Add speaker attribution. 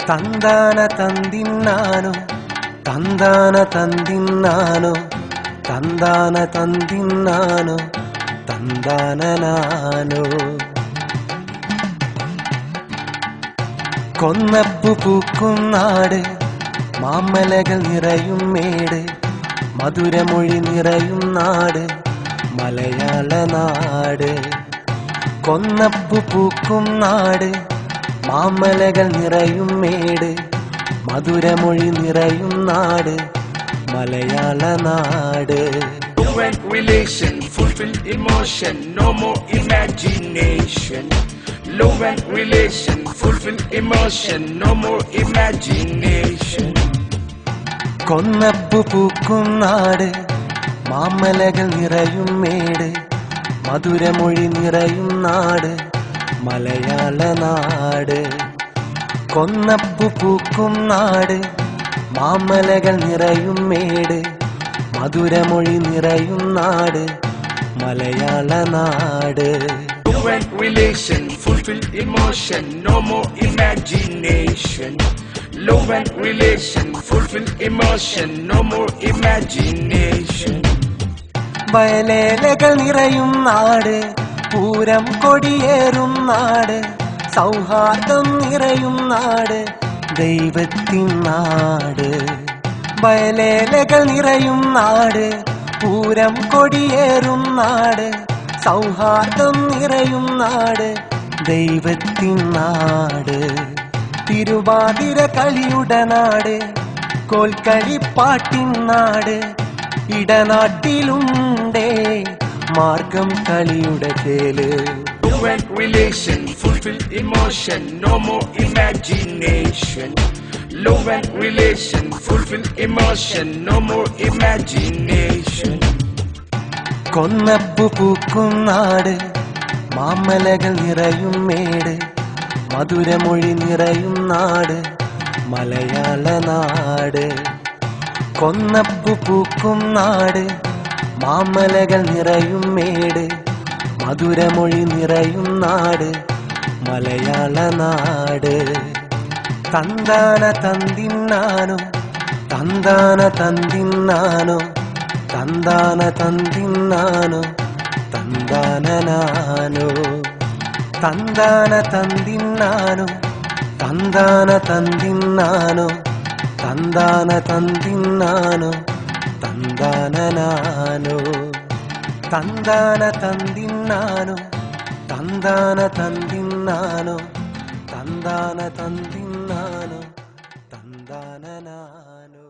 Speaker 1: ತಂದಾನ ತಂದಿನ್ನಾನು ತಂದಾನ ತಂದಿನ್ನಾನು ತಂದಾನ ತಂದಿನ್ನಾನು ತಂದಾನ ನಾನು കൊന്നപ്പു പൂക്കും നാട് മാമലകൾ നിറയും മേട് മധുരമൊഴി നിറയും നാട് മലയാള നാട് കൊന്നപ്പു പൂക്കും നാട് മാമലകൾ നിറയും മേട് മധുരമൊഴി നിറയും നാട് മലയാള നാട്
Speaker 2: relation, fulfill emotion, no more imagination. Love and relation, fulfill emotion, no more imagination.
Speaker 1: കൊന്നപ്പു പൂക്കും നാട് മാമലകൾ നിറയും മേട് മധുരമൊഴി നിറയും നാട് മലയാള നാട് കൊന്നപ്പു പൂക്കും നാട് മാമലകൾ നിറയും മേട് മധുരമൊഴി നിറയും നാട് മലയാള നാട്
Speaker 2: Love and relation, fulfill emotion, no more imagination. Love and relation, fulfill emotion, no more imagination.
Speaker 1: വയലേലകൾ നിറയും നാട് പൂരം കൊടിയേറും നാട് സൗഹാർദ്ദം നിറയും നാട് ദൈവത്തിൻ നാട് വയലേലകൾ നിറയും നാട് പൂരം കൊടിയേറും നാട് സൗഹാർദ്ദം നിറയും നാട് ദൈവത്തിൻ നാട് തിരുവാതിര കളിയുടെ നാട് കോൽക്കളിപ്പാട്ടിൻ നാട് ഇടനാട്ടിലുണ്ടേ മാർഗം കളിയുടെ ചേല്
Speaker 2: Love and relation, fulfill emotion, no more imagination. Love and relation, fulfill emotion, no more imagination.
Speaker 1: കൊന്നപ്പു പൂക്കും നാട് മാമലകൾ നിറയും മേട് മധുരമൊഴി നിറയും നാട് മലയാള നാട് കൊന്നപ്പു പൂക്കും നാട് മാമലകൾ നിറയും മേട് മധുരമൊഴി നിറയും നാട് മലയാള നാട് തന്താന തന്തിന്നാനു തന്താന തന്തിന്നാനു തന്താന തന്തിന്നാനു തന്താന നാനു തന്താന തന്തിന്നാനു തന്താന തന്തിന്നാനു തന്താന തന്തിന്നാനു തന്താന നാനു തന്താന തന്തിന്നാനു തന്താന തന്തിന്നാനു തന്താന തന്തിന്നാനു തന്താന നാനു